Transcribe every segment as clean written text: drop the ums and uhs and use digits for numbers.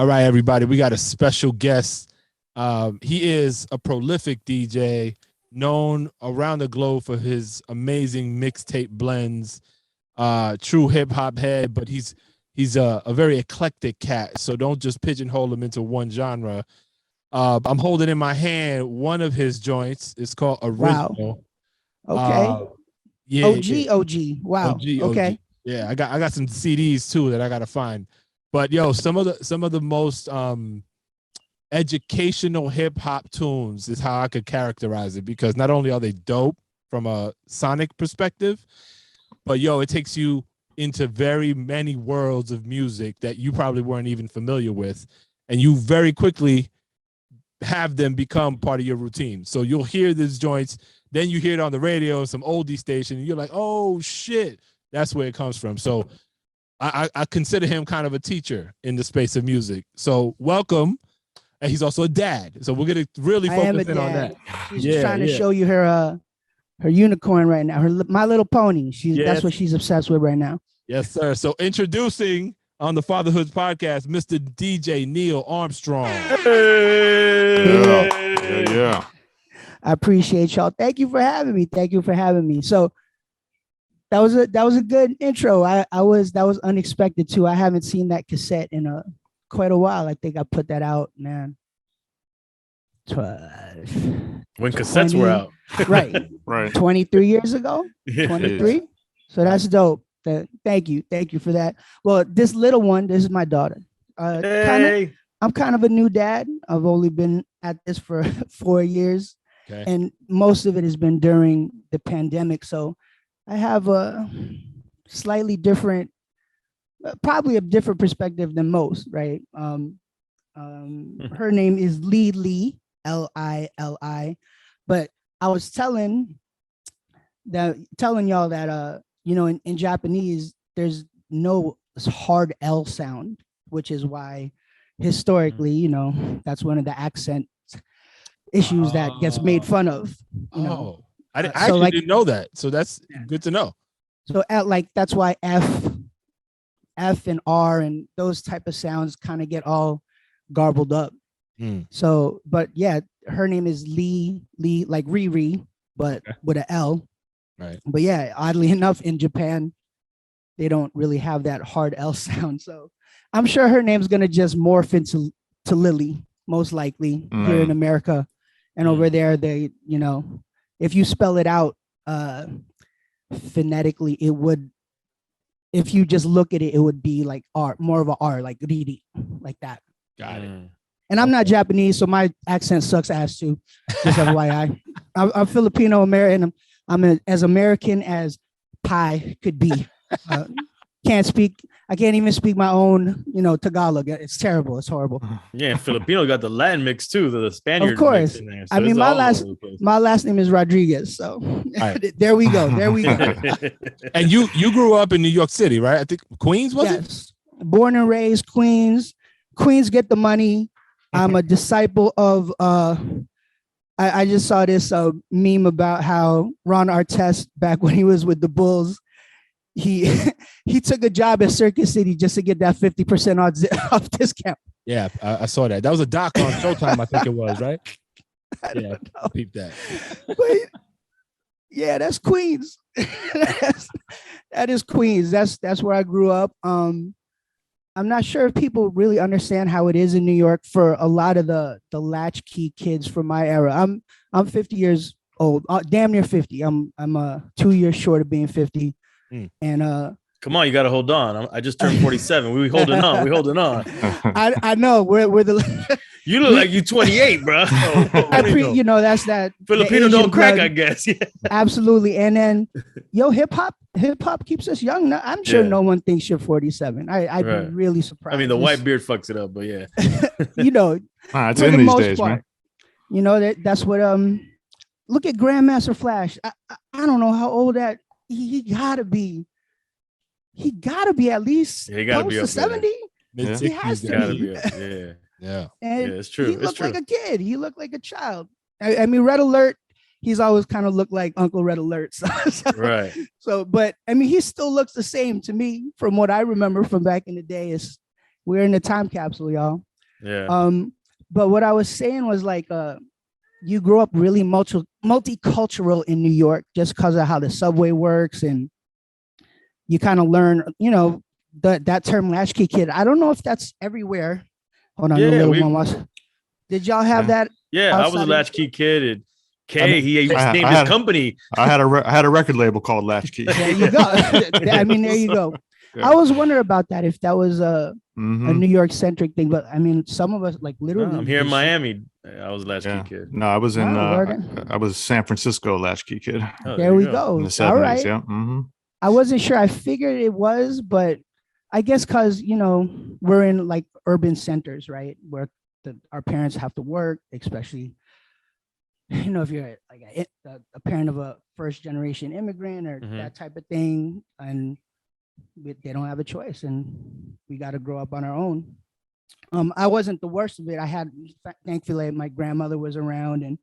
All right, everybody, we got a special guest. He is a prolific DJ known around the globe for his amazing mixtape blends, true hip hop head, but he's a very eclectic cat. So don't just pigeonhole him into one genre. I'm holding in my hand one of his joints. It's called Original. Wow. Okay. Yeah, OG. Wow. OG. Okay. Yeah, I got some CDs too that I gotta find. But yo, some of the most educational hip hop tunes is how I could characterize it, because not only are they dope from a sonic perspective, but yo, it takes you into very many worlds of music that you probably weren't even familiar with, and you very quickly have them become part of your routine. So you'll hear these joints, then you hear it on the radio, some oldie station, and you're like, oh shit, that's where it comes from. So I consider him kind of a teacher in the space of music. So welcome. And he's also a dad. So we're going to really focus in on that. She's trying to show you her unicorn right now, My Little Pony. That's what she's obsessed with right now. Yes, sir. So introducing on the Fatherhoods podcast, Mr. DJ Neil Armstrong. Hey. Yeah. I appreciate y'all. Thank you for having me. So that was a good intro. That was unexpected too. I haven't seen that cassette in quite a while. I think I put that out, man. When cassettes were out. Right. 23 years ago. 23. So that's dope. Thank you for that. Well, this little one, this is my daughter. Hey. I'm kind of a new dad. I've only been at this for 4 years. Okay. And most of it has been during the pandemic. So I have a slightly different, probably a different perspective than most, right? Her name is Lili, Lili. But I was telling y'all that in Japanese there's no hard L sound, which is why historically, that's one of the accent issues that gets made fun of. I actually didn't know that. So that's good to know. So that's why F and R and those type of sounds kind of get all garbled up. So, but yeah, her name is Lee, like Riri, but with an L. Right. But yeah, oddly enough, in Japan, they don't really have that hard L sound. So I'm sure her name's gonna just morph into Lily, most likely here in America, and over there they, if you spell it out phonetically, it would. If you just look at it, it would be like R, more of a R, like Riri, like that. Got it. And I'm not Japanese, so my accent sucks ass too. Just FYI. I'm Filipino American. I'm as American as pie could be. I can't even speak my own, Tagalog. It's terrible. It's horrible. Yeah, Filipino got the Latin mix too, the Spaniard. Of course. Mix in there, so I mean, my last name is Rodriguez. So there we go. And you grew up in New York City, right? I think Queens, was it? Born and raised Queens. Queens get the money. I'm a disciple of I just saw this meme about how Ron Artest, back when he was with the Bulls, he took a job at Circus City just to get that 50% off discount. Yeah, I saw that. That was a doc on Showtime, I think it was, right? Yeah, peep that. But, yeah, that's Queens. That is Queens. That's where I grew up. I'm not sure if people really understand how it is in New York for a lot of the latchkey kids from my era. I'm 50 years old, damn near 50. I'm 2 years short of being 50. And come on, you got to hold on. I just turned 47. We holding on. I know we're the. You look like you 28, bro. That's that Filipino don't crack, I guess. Yeah. Absolutely. And then, hip hop keeps us young. I'm sure no one thinks you're 47. I'd be really surprised. I mean, the white beard fucks it up, but yeah. It's in these days, part, man. That's what. Look at Grandmaster Flash. I don't know how old that he gotta be. He gotta be at least close to 70. Yeah. He has to be. Yeah. And it's true. He looked like a kid. He looked like a child. I mean, Red Alert, he's always kind of looked like Uncle Red Alert. Right. So, but I mean, he still looks the same to me from what I remember from back in the day. We're in a time capsule, y'all. Yeah. But what I was saying was like, you grew up really multicultural in New York just because of how the subway works, and you kind of learn, that term latchkey kid. I don't know if that's everywhere. Hold on, the Yeah, little one was. Did y'all have that? Yeah, I was a outside of- latchkey kid. And Kay, he I named had- his company. I had a record label called Latchkey. There you go. I mean, there you go. Yeah. I was wondering about that, if that was a Mhm. New York centric thing, but I mean, some of us like literally. No, I'm here in just- Miami. I was a latchkey Yeah. kid. No, I was in Wow, word. I was San Francisco Latchkey kid Oh, There you we in go. the All 70s. right. Yeah. Mm-hmm. I wasn't sure. I figured it was, but I guess because we're in like urban centers, right, where our parents have to work, especially if you're like a parent of a first generation immigrant or Mhm. that type of thing, and they don't have a choice, and we got to grow up on our own. I wasn't the worst of it. I had, thankfully, my grandmother was around, and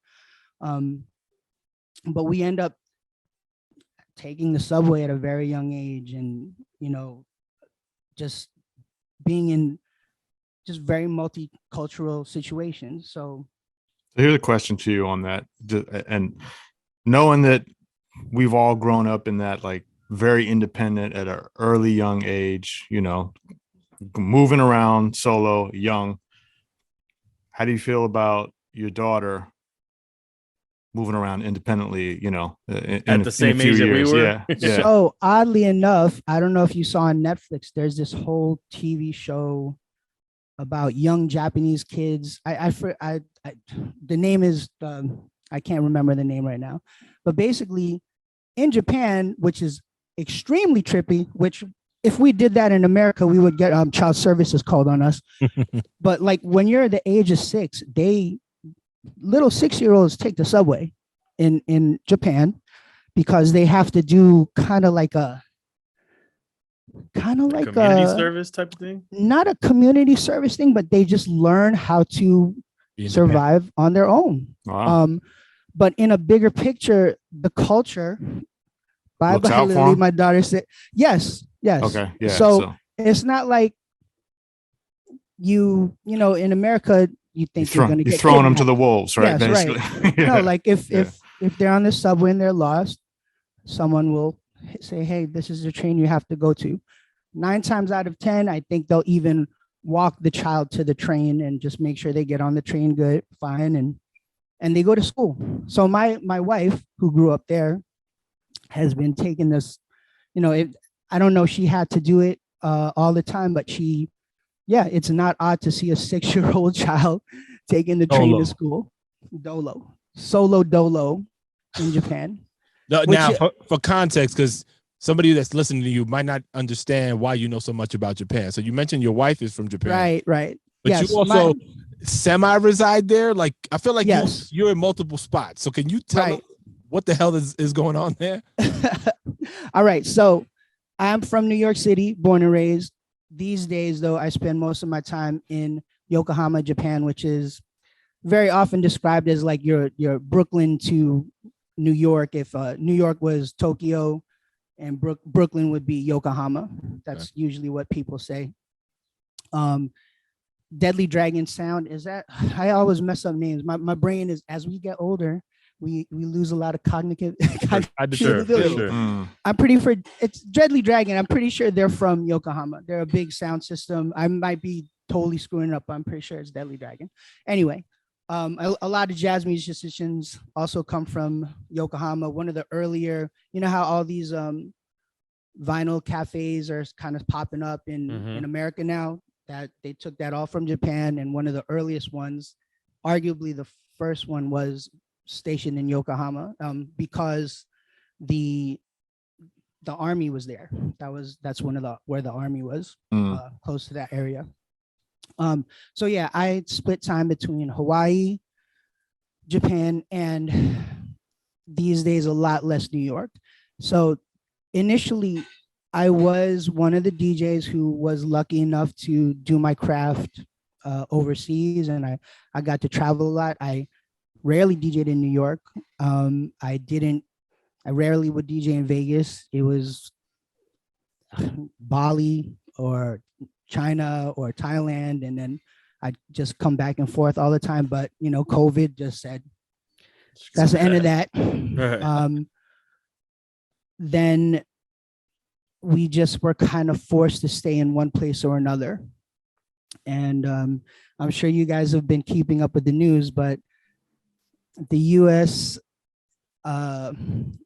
but we end up taking the subway at a very young age, and just being in just very multicultural situations. So Here's a question to you on that, and knowing that we've all grown up in that like very independent at an early young age, moving around solo, young. How do you feel about your daughter moving around independently? At the same age that we were? Yeah, yeah. So oddly enough, I don't know if you saw on Netflix, there's this whole TV show about young Japanese kids. The name is I can't remember the name right now, but basically in Japan, which is extremely trippy, which if we did that in America, we would get child services called on us. But like when you're the age of 6, little 6-year-olds take the subway in Japan, because they have to do kind of like a Community service type of thing. not a community service thing, but they just learn how to survive on their own. Wow. But in a bigger picture, the culture, bye Looks bye out for Lily, 'em? my daughter said, yes. Okay. Yeah. So it's not like in America, you think you're going to get throwing them to kidnapped. the wolves, right? Yes, right. Basically. No, like if Yeah. if they're on the subway and they're lost, someone will say, hey, this is the train you have to go to. 9 times out of 10, I think they'll even walk the child to the train and just make sure they get on the train good, fine, and they go to school. So my wife, who grew up there, has been taking this, I don't know, she had to do it all the time, but it's not odd to see a 6-year-old child taking the train to school. Solo dolo in Japan. Now, for context, because somebody that's listening to you might not understand why you know so much about Japan. So you mentioned your wife is from Japan. Right. But yes, you also semi-reside there. Like, I feel like yes. you're in multiple spots. So can you tell us what the hell is going on there? All right. So I'm from New York City, born and raised. These days, though, I spend most of my time in Yokohama, Japan, which is very often described as like your Brooklyn to New York. If New York was Tokyo and Brooklyn would be Yokohama. That's usually what people say. Deadly Dragon Sound, is that? I always mess up names. My brain is, as we get older, we lose a lot of cognitive ability. Sure. I'm pretty sure it's Deadly Dragon. I'm pretty sure they're from Yokohama. They're a big sound system. I might be totally screwing it up, but I'm pretty sure it's Deadly Dragon. Anyway, a lot of jazz musicians also come from Yokohama. One of the earlier, how all these vinyl cafes are kind of popping up in America now, that they took that all from Japan. And one of the earliest ones, arguably the first one, was stationed in Yokohama because the army was there. That's where the army was, close to that area. So yeah, I split time between Hawaii, Japan, and these days a lot less New York. So initially, I was one of the DJs who was lucky enough to do my craft overseas, and I got to travel a lot. I rarely DJed in New York. I rarely would DJ in Vegas. It was Bali or China or Thailand, and then I'd just come back and forth all the time. But COVID just said that's the end of that. Then we just were kind of forced to stay in one place or another. And I'm sure you guys have been keeping up with the news, but the U.S.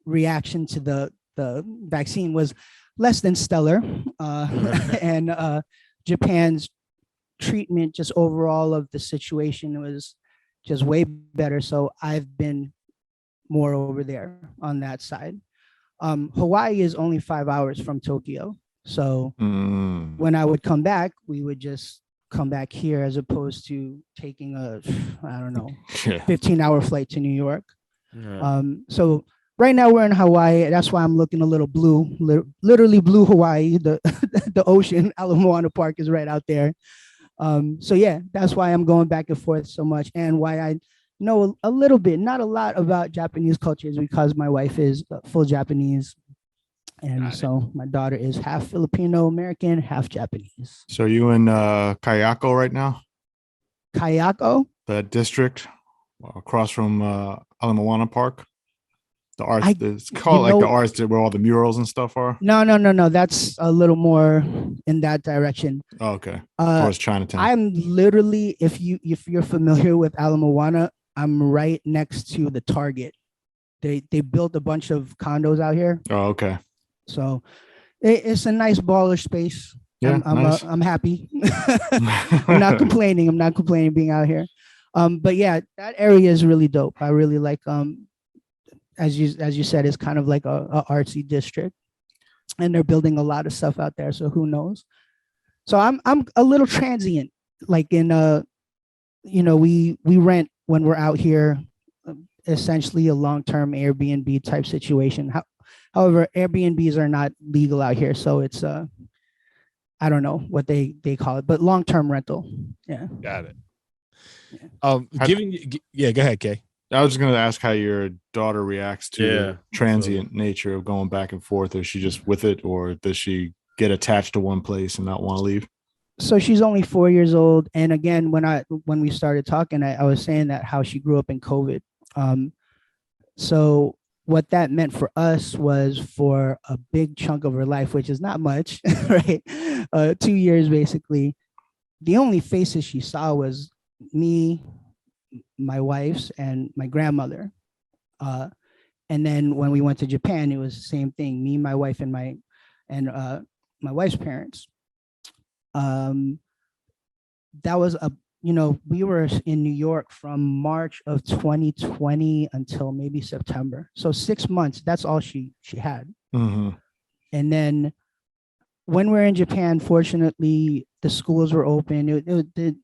Reaction to the vaccine was less than stellar. And Japan's treatment just overall of the situation was just way better. So I've been more over there on that side. Hawaii is only 5 hours from Tokyo. So when I would come back, we would just come back here as opposed to taking a, 15-hour flight to New York. So right now we're in Hawaii. That's why I'm looking a little blue, literally blue Hawaii. The ocean, Ala Moana Park is right out there. So yeah, that's why I'm going back and forth so much, and why I know a little bit, not a lot, about Japanese culture is because my wife is full Japanese, and so my daughter is half Filipino American, half Japanese. So you in Kayako right now? Kayako? The district across from Ala Moana Park. The arts, it's called like the arts where all the murals and stuff are. No. That's a little more in that direction. Oh, okay. Towards Chinatown. I'm literally, if you're familiar with Ala Moana, I'm right next to the Target. They built a bunch of condos out here. Oh, okay. So it's a nice baller space. Yeah, I'm happy. I'm not complaining being out here. But yeah, that area is really dope. I really like as you said, it's kind of like a artsy district, and they're building a lot of stuff out there. So who knows? So I'm a little transient, like in we rent when we're out here, essentially a long-term Airbnb type situation. However, Airbnbs are not legal out here, so it's I don't know what they call it, but long-term rental. Yeah. Got it. Yeah, go ahead, Kay. I was just going to ask how your daughter reacts to the transient nature of going back and forth. Is she just with it, or does she get attached to one place and not want to leave? So she's only 4 years old. And again, when we started talking, I was saying that how she grew up in COVID. So what that meant for us was, for a big chunk of her life, which is not much, right? 2 years basically, the only faces she saw was me, my wife's, and my grandmother. And then when we went to Japan, it was the same thing. Me, my wife, and my wife's parents. That was we were in New York from March of 2020 until maybe September. So 6 months, that's all she had. Mm-hmm. And then when we're in Japan, fortunately, the schools were open. It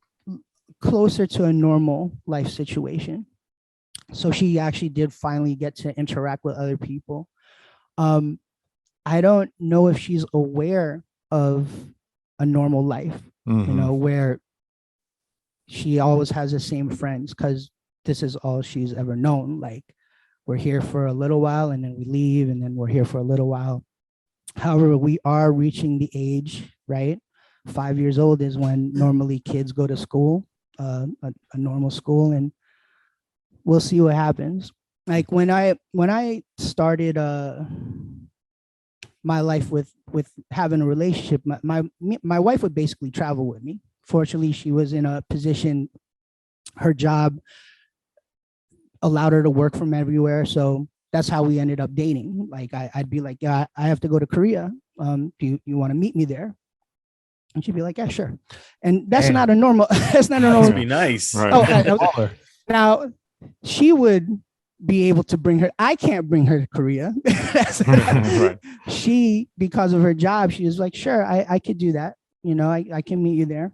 closer to a normal life situation. So she actually did finally get to interact with other people. I don't know if she's aware of a normal life, where she always has the same friends, because this is all she's ever known. Like, we're here for a little while and then we leave, and then we're here for a little while. However, we are reaching the age, right? 5 years old is when normally kids go to school, a normal school, and we'll see what happens. Like when I started my life with having a relationship, my wife would basically travel with me. Fortunately, she was in a position, her job allowed her to work from everywhere. So that's how we ended up dating. Like I'd be like, yeah, I have to go to Korea. Do you want to meet me there? And she'd be like, yeah, sure. And that's not a normal, that's not a normal. That'd be nice. Right. Now she would be able to bring her. I can't bring her to Korea. Right. She, because of her job, she was like, sure, I could do that. I can meet you there.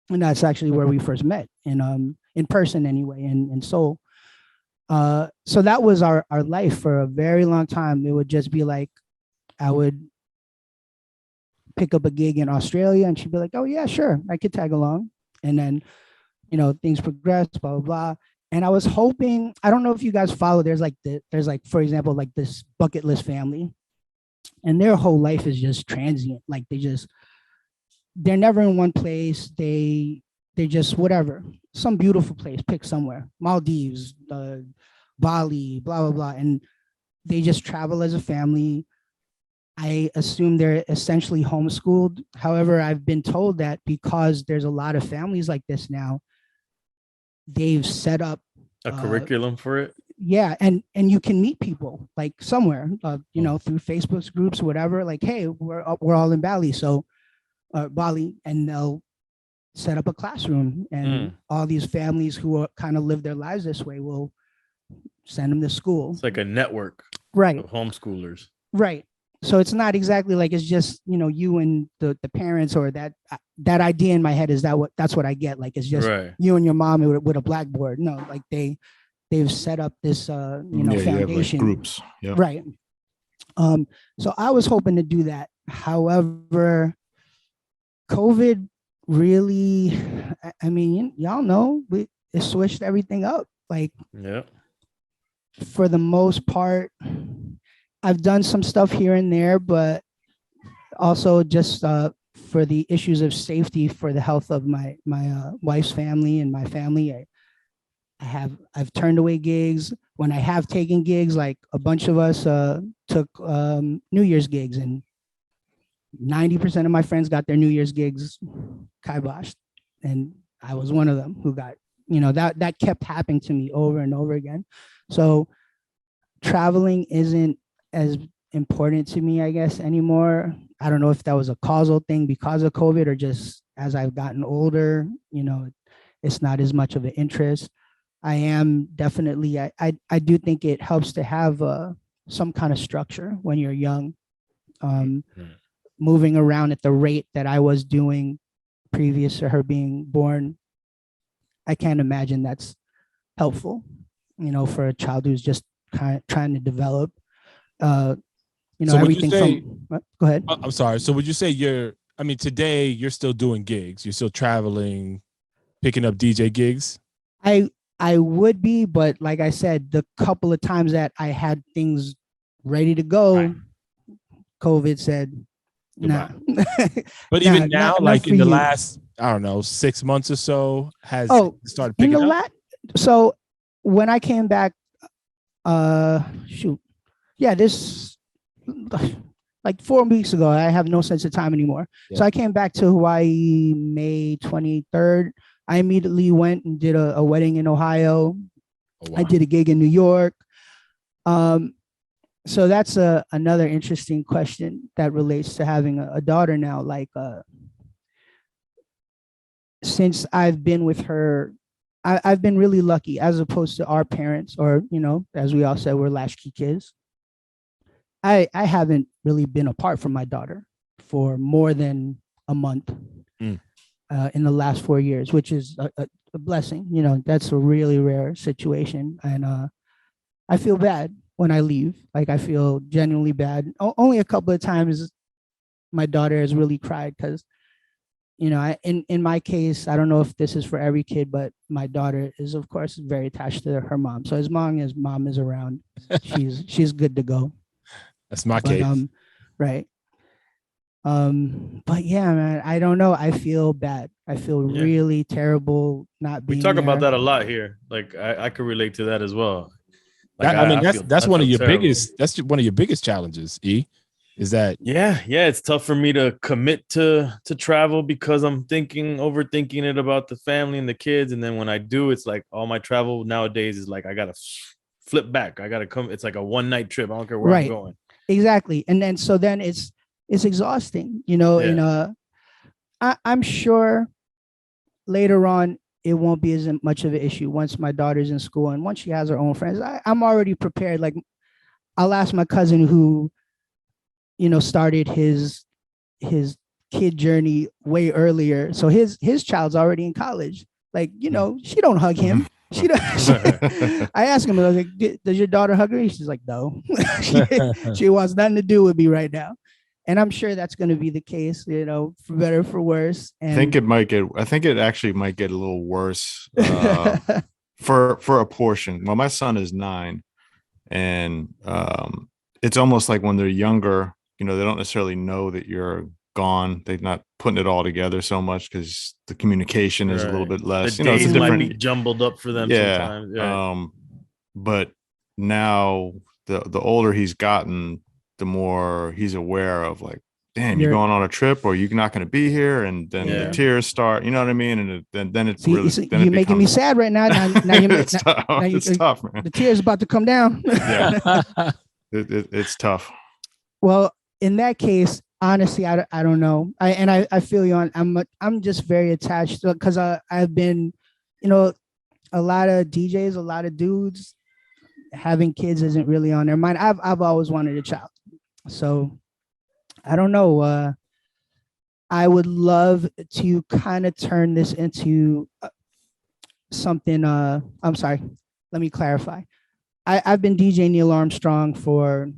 And that's actually where we first met, in person anyway, in Seoul. So that was our life for a very long time. It would just be like, I would pick up a gig in Australia and she'd be like, oh yeah, sure, I could tag along. And then, things progressed, blah, blah, blah. And I was hoping, I don't know if you guys follow, there's like, for example, like this bucket list family, and their whole life is just transient. Like they're never in one place. They they just whatever, some beautiful place, pick somewhere, Maldives, Bali, blah blah blah, and they just travel as a family. I assume they're essentially homeschooled. However, I've been told that because there's a lot of families like this now, they've set up A curriculum for it. yeah, and you can meet people like somewhere, you know, through Facebook's groups or whatever. Like, hey, we're all in Bali, so Bali, and they'll set up a classroom, and all these families who are kind of live their lives this way will send them to school. It's like a network, right, of homeschoolers. Right. So it's not exactly like it's just, you know, you and the parents, or that idea in my head is that's what I get. Like it's just you and your mom with a blackboard. No, like they've set up this foundation, like groups. Yep. Right. So I was hoping to do that. However, COVID really, I mean, y'all know, it switched everything up. Like, for the most part, I've done some stuff here and there, but also just for the issues of safety for the health of my wife's family and my family, I've turned away gigs. When I have taken gigs, like a bunch of us took New Year's gigs, and 90% of my friends got their New Year's gigs kiboshed, and I was one of them who got, you know, that kept happening to me over and over again. So traveling isn't as important to me, I guess, anymore. I don't know if that was a causal thing because of COVID, or just as I've gotten older, you know, it's not as much of an interest. I am definitely, I do think it helps to have some kind of structure when you're young. Moving around at the rate that I was doing previous to her being born, I can't imagine that's helpful, you know, for a child who's just kind of trying to develop. You know, so everything say, from. Go ahead. I'm sorry. So would you say today you're still doing gigs? You're still traveling, picking up DJ gigs? I would be, but like I said, the couple of times that I had things ready to go, COVID said, nah. But even now, like in the last, I don't know, 6 months or so, has started picking up? So when I came back, this like 4 weeks ago, I have no sense of time anymore. Yeah. So I came back to Hawaii May 23rd. I immediately went and did a wedding in Ohio. Oh, wow. I did a gig in New York. So that's another interesting question that relates to having a daughter now. Like, since I've been with her, I've been really lucky, as opposed to our parents, or, you know, as we all said, we're latchkey kids. I haven't really been apart from my daughter for more than a month in the last 4 years, which is a blessing. You know, that's a really rare situation. And I feel bad when I leave. Like, I feel genuinely bad. Only a couple of times my daughter has really cried because, you know, in my case, I don't know if this is for every kid, but my daughter is, of course, very attached to her mom. So as long as mom is around, she's good to go. That's my case. Right. But yeah, man, I don't know. I feel bad. I feel really terrible not being. We talk there. about that a lot here. Like I could relate to that as well. Like, that's one of your biggest. That's one of your biggest challenges. Is that? Yeah. It's tough for me to commit to travel because I'm overthinking it about the family and the kids, and then when I do, it's like all my travel nowadays is like I gotta flip back. I gotta come. It's like a one-night trip. I don't care where I'm going. Exactly, and then it's exhausting, you know. Yeah. And I'm sure later on it won't be as much of an issue once my daughter's in school and once she has her own friends. I'm already prepared. Like, I'll ask my cousin who, you know, started his kid journey way earlier. So his child's already in college. Like, you know, she don't hug him. I asked him, I was like, does your daughter hug her? She's like, no. she wants nothing to do with me right now. And I'm sure that's going to be the case, you know, for better or for worse. And I think it actually might get a little worse for a portion. Well, my son is 9, and it's almost like when they're younger, you know, they don't necessarily know that you're gone. They're not putting it all together so much because the communication is a little bit less. The You know, it's a days might different be jumbled up for them yeah. sometimes. Right. But now the older he's gotten, the more he's aware of like, damn, you're going on a trip or you're not going to be here. And then the tears start, you know what I mean? And then it's really, then you're making me sad right now. Now it's tough. It's tough, man. The tears about to come down. Yeah. It's tough. Well, in that case, honestly, I don't know. I feel you on. I'm just very attached because I've been, you know, a lot of DJs, a lot of dudes having kids isn't really on their mind. I've always wanted a child, so I don't know. I would love to kind of turn this into something. I'm sorry. Let me clarify. I've been DJ Neil Armstrong for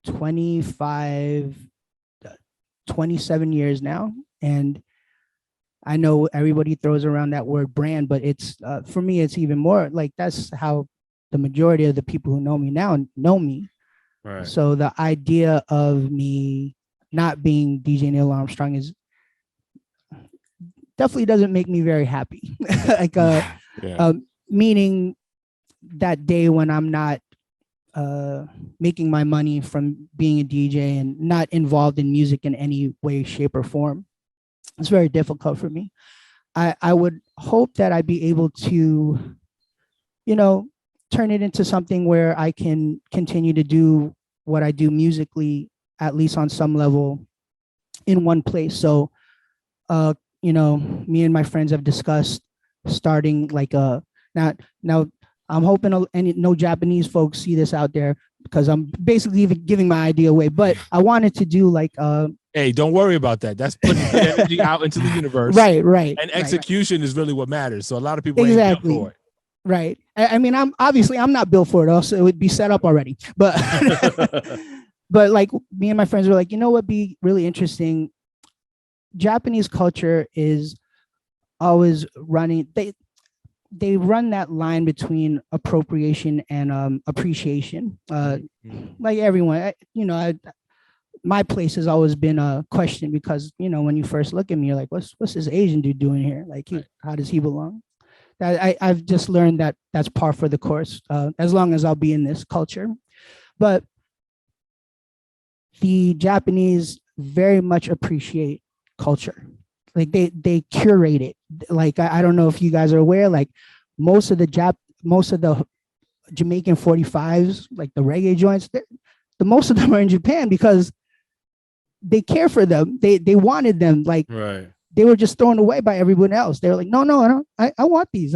27 years now. And I know everybody throws around that word brand, but it's for me, it's even more like that's how the majority of the people who know me now know me. Right. So the idea of me not being DJ Neil Armstrong is definitely doesn't make me very happy. Like meaning that day when I'm not making my money from being a DJ and not involved in music in any way, shape, or form. It's very difficult for me. I would hope that I'd be able to, you know, turn it into something where I can continue to do what I do musically, at least on some level, in one place. So, you know, me and my friends have discussed starting like now I'm hoping no Japanese folks see this out there because I'm basically even giving my idea away. But I wanted to do like hey, don't worry about that. That's putting energy out into the universe. Right. And execution is really what matters. So a lot of people exactly ain't built for it. Right. I mean, I'm not built for it. Also, it would be set up already. But but like me and my friends were like, you know what, be really interesting. Japanese culture is always running. They run that line between appropriation and appreciation. Like everyone, you know, my place has always been a question because, you know, when you first look at me, you're like, what's this Asian dude doing here? Like, how does he belong? I've just learned that that's par for the course, as long as I'll be in this culture. But the Japanese very much appreciate culture. Like they curate it. Like I don't know if you guys are aware, like most of the Jamaican 45s, like the reggae joints, the most of them are in Japan because they care for them. They wanted them. Like they were just thrown away by everyone else. They were like, no, I want these.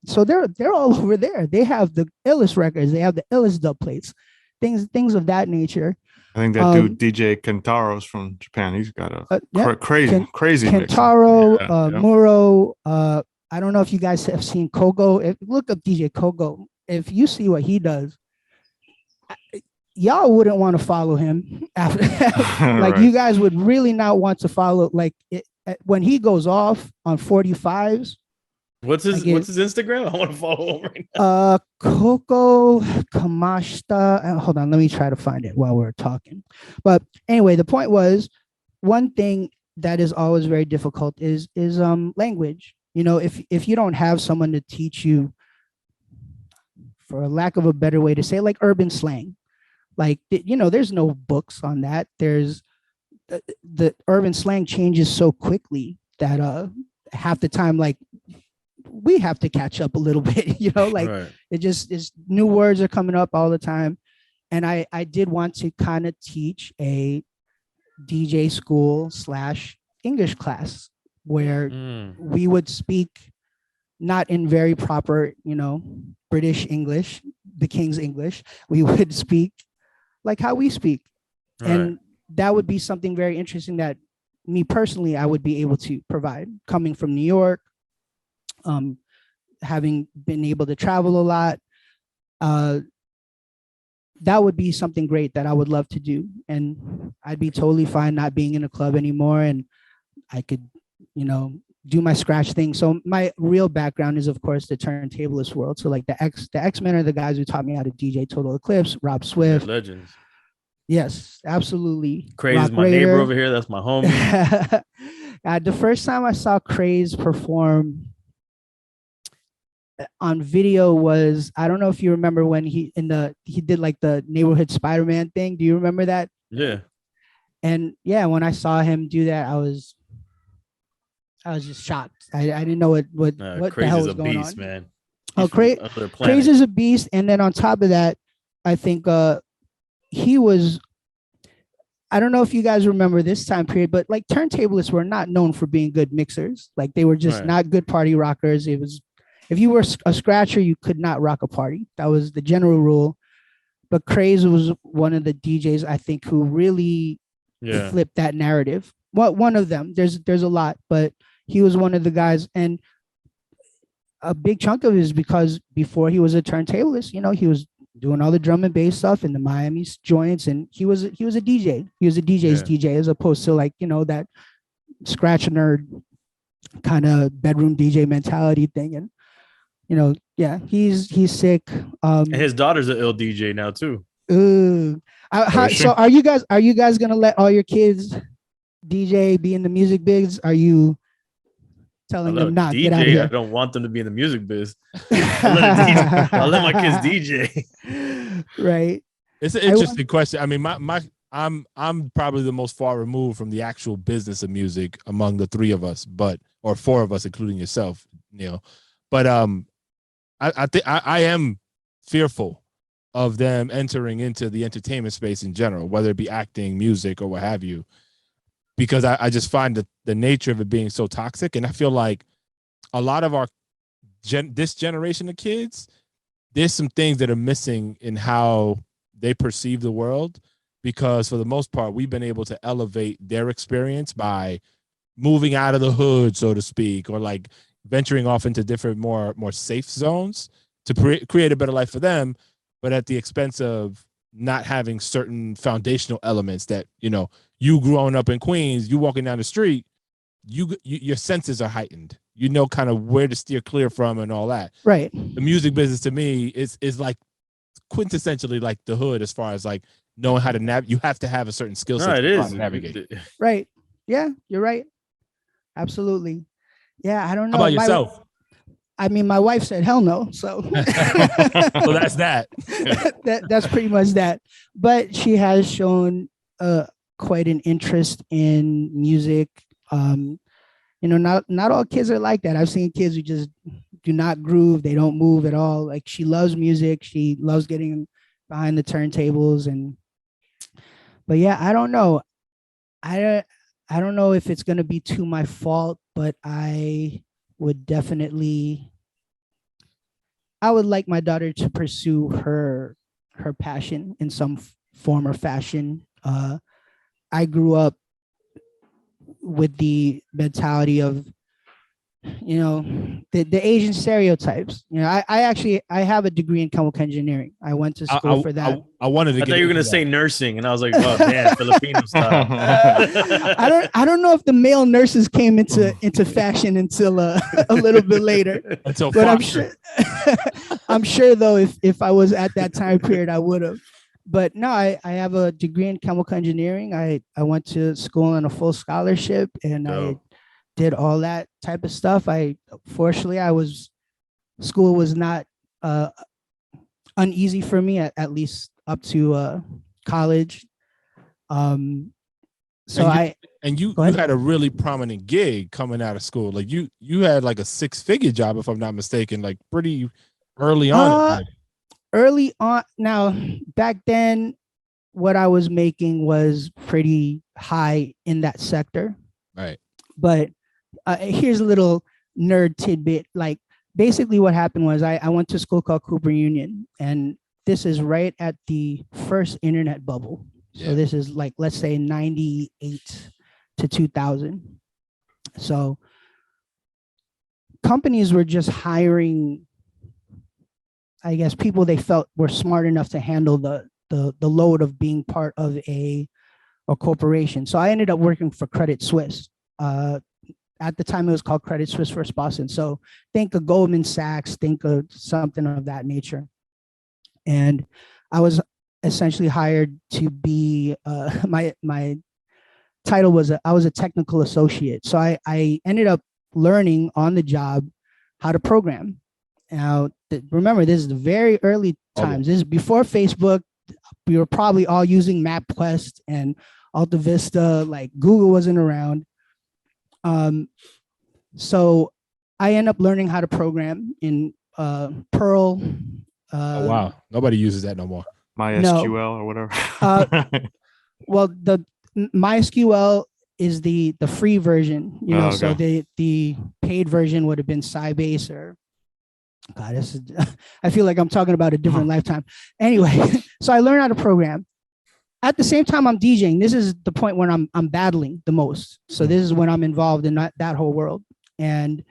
So they're all over there. They have the illest records. They have the illest dub plates, things of that nature. I think that dude DJ Kentaro's from Japan. He's got a crazy Kentaro, Muro. I don't know if you guys have seen Kogo. Look up DJ Kogo. If you see what he does, y'all wouldn't want to follow him. After like you guys would really not want to follow. Like when he goes off on 45s. What's his Instagram? I want to follow him right now. Coco Kamashita. Hold on, let me try to find it while we're talking. But anyway, the point was, one thing that is always very difficult is language. You know, if you don't have someone to teach you, for a lack of a better way to say it, like urban slang, like, you know, there's no books on that. There's the urban slang changes so quickly that half the time, like, we have to catch up a little bit, you know, like it just is, new words are coming up all the time. And I did want to kind of teach a DJ school / English class where we would speak not in very proper, you know, British English, the King's English. We would speak like how we speak. And that would be something very interesting that me personally, I would be able to provide, coming from New York, having been able to travel a lot. That would be something great that I would love to do. And I'd be totally fine not being in a club anymore. And I could, you know, do my scratch thing. So my real background is, of course, the turntablist world. So like the X-Men are the guys who taught me how to DJ Total Eclipse, Rob Swift. Legends. Yes, absolutely. Crazy Rock is my neighbor Raider. over here. That's my homie. The first time I saw Craze perform on video was, I don't know if you remember when he did like the neighborhood Spider-Man thing. Do you remember that? Yeah. And yeah, when I saw him do that, I was just shocked. I didn't know what the Crazy hell is was a going beast, on. man. Oh, He's from another planet. Crazy is a beast. And then on top of that, I think he was, I don't know if you guys remember this time period, but like turntablists were not known for being good mixers. Like they were just Right. not good party rockers. It was, if you were a scratcher, you could not rock a party. That was the general rule. But Craze was one of the DJs I think who really flipped that narrative. Well, one of them. There's a lot, but he was one of the guys, and a big chunk of it is because before he was a turntablist, you know, he was doing all the drum and bass stuff in the Miami joints, and he was a DJ. He was a DJ's DJ, as opposed to like, you know, that scratch nerd kind of bedroom DJ mentality thing. And you know, yeah, he's sick. And his daughter's an ill DJ now too. So are you guys gonna let all your kids DJ, be in the music biz? Are you telling them not? DJ, get out of here? I don't want them to be in the music biz. I'll let my kids DJ. Right. It's an interesting question. I mean, I'm probably the most far removed from the actual business of music among the three of us, or four of us, including yourself, Neil. But I think I am fearful of them entering into the entertainment space in general, whether it be acting, music, or what have you, because I just find the nature of it being so toxic. And I feel like a lot of this generation of kids, there's some things that are missing in how they perceive the world, because for the most part, we've been able to elevate their experience by moving out of the hood, so to speak, or like venturing off into different, more safe zones to create a better life for them, but at the expense of not having certain foundational elements that, you know, you growing up in Queens, you walking down the street, your senses are heightened. You know kind of where to steer clear from and all that. Right. The music business to me is like quintessentially like the hood, as far as like knowing how to navigate. You have to have a certain skill set to navigate. Right. Yeah, you're right. Absolutely. Yeah, I don't know. How about yourself? I mean, my wife said hell no, so well, that's that. That's pretty much that. But she has shown quite an interest in music. You know, not all kids are like that. I've seen kids who just do not groove. They don't move at all. Like, she loves music. She loves getting behind the turntables. But yeah, I don't know. I don't know if it's going to be to my fault, but I would like my daughter to pursue her passion in some form or fashion. I grew up with the mentality of, you know, the Asian stereotypes. You know, I have a degree in chemical engineering. I went to school for that. I wanted to. I thought you were gonna say nursing, and I was like, "Oh, damn, Filipino style." I don't know if the male nurses came into fashion until a little bit later. But I'm sure though, if I was at that time period, I would have. But no, I have a degree in chemical engineering. I went to school on a full scholarship, and I did all that type of stuff. Fortunately, school was not uneasy for me, at least up to college. You had a really prominent gig coming out of school. Like you had like a 6-figure job, if I'm not mistaken, like pretty early on. Early on. Now, back then, what I was making was pretty high in that sector. Right. But here's a little nerd tidbit. Like, basically what happened was I went to a school called Cooper Union, and this is right at the first internet bubble. Yeah. So this is like, let's say 98 to 2000. So companies were just hiring, I guess, people they felt were smart enough to handle the load of being part of a corporation. So I ended up working for Credit Suisse. At the time, it was called Credit Suisse First Boston. So think of Goldman Sachs, think of something of that nature. And I was essentially hired to be my title was I was a technical associate. So I ended up learning on the job how to program. Now, remember, this is the very early times. This is before Facebook. We were probably all using MapQuest and Alta Vista. Like Google wasn't around. So I end up learning how to program in Perl. Oh wow, nobody uses that no more. MySQL or whatever. Well, the MySQL is the free version, you know. Oh, So okay. the paid version would have been Sybase or God. This is I feel like I'm talking about a different lifetime. Anyway, so I learned how to program. At the same time, I'm DJing. This is the point when I'm battling the most. So this is when I'm involved in that whole world, and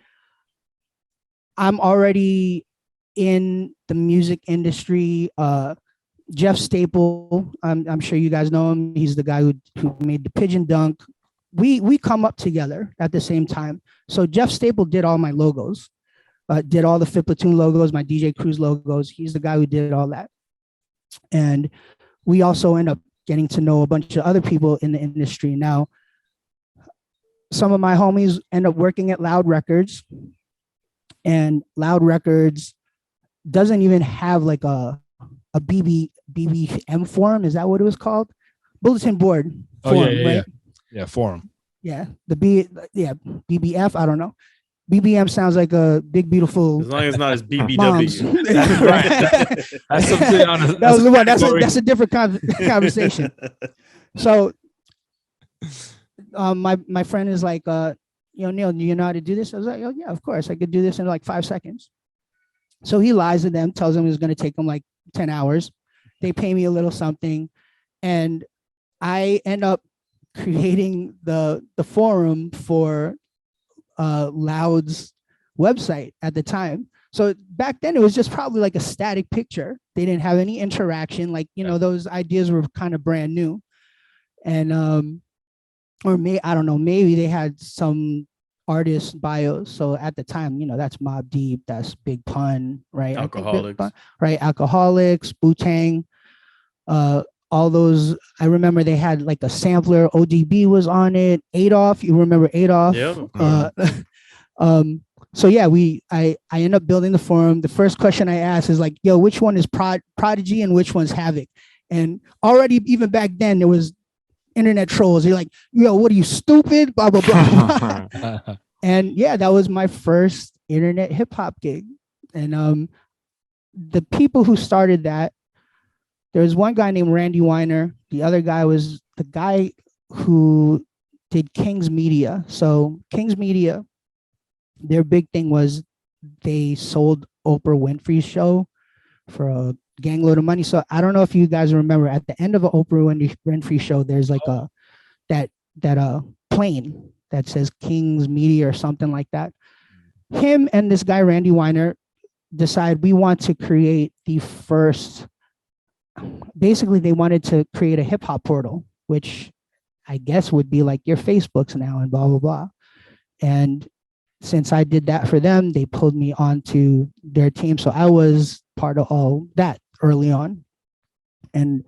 I'm already in the music industry. Jeff Staple, I'm sure you guys know him. He's the guy who made the Pigeon Dunk. We come up together at the same time. So Jeff Staple did all my logos, did all the Fit Platoon logos, my DJ Cruise logos. He's the guy who did all that. And we also end up getting to know a bunch of other people in the industry. Now, some of my homies end up working at Loud Records, and Loud Records doesn't even have like a BBM forum. Is that what it was called? Bulletin board forum, right? Yeah, forum. Yeah, BBF. I don't know. BBM sounds like a big beautiful. As long as it's not as moms. BBW. That's something on That was the one. That's a different conversation. So, my friend is like, Neil, do you know how to do this? I was like, oh yeah, of course, I could do this in like 5 seconds. So he lies to them, tells them it's going to take them like 10 hours. They pay me a little something, and I end up creating the forum for Loud's website at the time. So back then it was just probably like a static picture. They didn't have any interaction. Like, those ideas were kind of brand new. And I don't know, maybe they had some artist bios. So at the time, that's Mobb Deep, that's Big Pun, right? Alcoholics. Right, Alcoholics, Wu-Tang, all those. I remember they had like a sampler. ODB was on it. Adolf, you remember Adolf? Yeah. So yeah, I end up building the forum. The first question I asked is like, yo, which one is Prodigy and which one's Havoc? And already even back then there was internet trolls. You're like, yo, what are you, stupid? Blah blah blah. And yeah, that was my first internet hip hop gig. And the people who started that, there was one guy named Randy Weiner. The other guy was the guy who did King's Media. So King's Media, their big thing was they sold Oprah Winfrey's show for a gangload of money. So I don't know if you guys remember, at the end of an Oprah Winfrey show, there's like that plane that says King's Media or something like that. Him and this guy Randy Weiner decide we want to create the first. Basically, they wanted to create a hip hop portal, which I guess would be like your Facebooks now and blah blah blah. And since I did that for them, they pulled me onto their team. So I was part of all that early on. And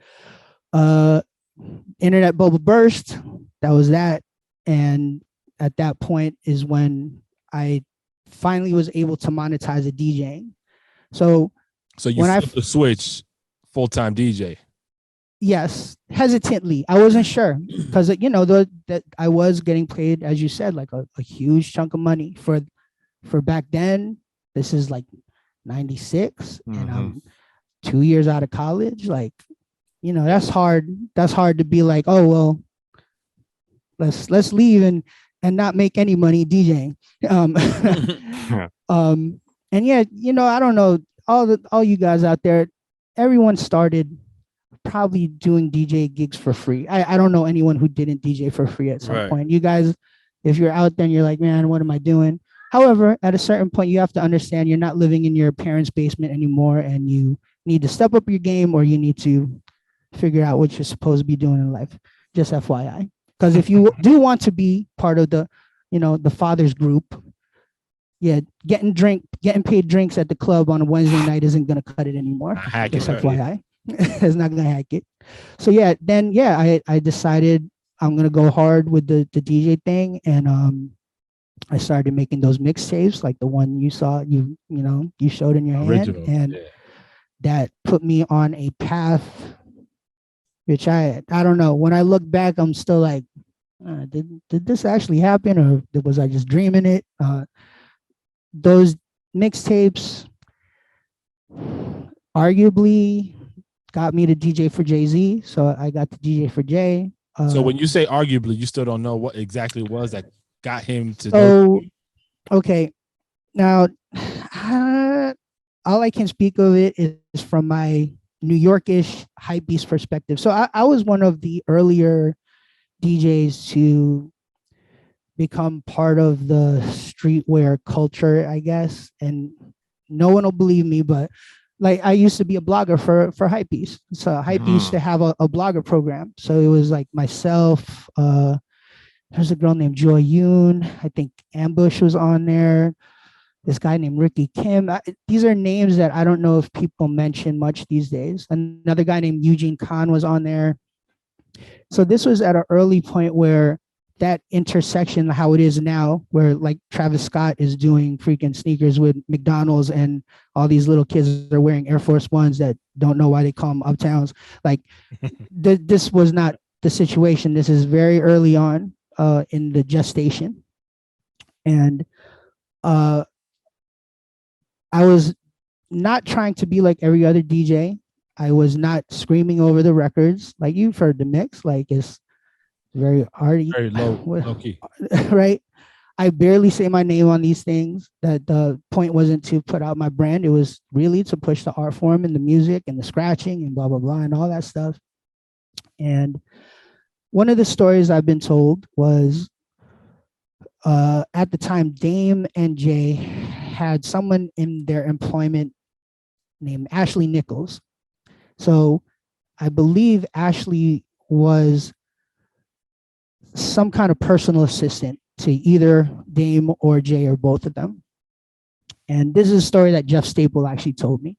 internet bubble burst. That was that. And at that point is when I finally was able to monetize the DJing. So you flipped the switch, full-time DJ. Yes, hesitantly. I wasn't sure because that I was getting paid, as you said, like a huge chunk of money for back then. This is like 96, and I'm 2 years out of college. Like, that's hard. That's hard to be like, oh well, let's leave and not make any money DJing. And yeah, I don't know, all you guys out there, everyone started probably doing DJ gigs for free. I don't know anyone who didn't DJ for free at some point. You guys, if you're out there and you're like, man, what am I doing? However, at a certain point, you have to understand you're not living in your parents' basement anymore, and you need to step up your game, or you need to figure out what you're supposed to be doing in life. Just FYI. Because if you do want to be part of the, the father's group, yeah, getting paid drinks at the club on a Wednesday night isn't going to cut it anymore. Just FYI. It's not gonna hack it. So I decided I'm gonna go hard with the DJ thing, and I started making those mixtapes, like the one you saw, you showed in your hand, Original. and Yeah. that put me on a path, which I don't know. When I look back, I'm still like, did this actually happen, or was I just dreaming it? Those mixtapes arguably got me to DJ for Jay-Z, so I got to DJ for Jay. So when you say arguably, you still don't know what exactly it was that got him to. So okay, now all I can speak of it is from my New Yorkish hypebeast perspective. So I was one of the earlier DJs to become part of the streetwear culture, I guess. And no one will believe me, but like I used to be a blogger for Hypebeast. So Hypebeast used to have a blogger program. So it was like myself, there's a girl named Joy Yoon. I think Ambush was on there. This guy named Ricky Kim. These are names that I don't know if people mention much these days. Another guy named Eugene Khan was on there. So this was at an early point where that intersection, how it is now, where like Travis Scott is doing freaking sneakers with McDonald's and all these little kids are wearing Air Force Ones that don't know why they call them Uptowns. Like this was not the situation. This is very early on in the gestation. And I was not trying to be like every other DJ. I was not screaming over the records. Like you've heard the mix, like it's very arty, very low key. Right? I barely say my name on these things. That the point wasn't to put out my brand. It was really to push the art form and the music and the scratching and blah, blah, blah, and all that stuff. And one of the stories I've been told was at the time, Dame and Jay had someone in their employment named Ashley Nichols. So I believe Ashley was some kind of personal assistant to either Dame or Jay or both of them. And this is a story that Jeff Staple actually told me.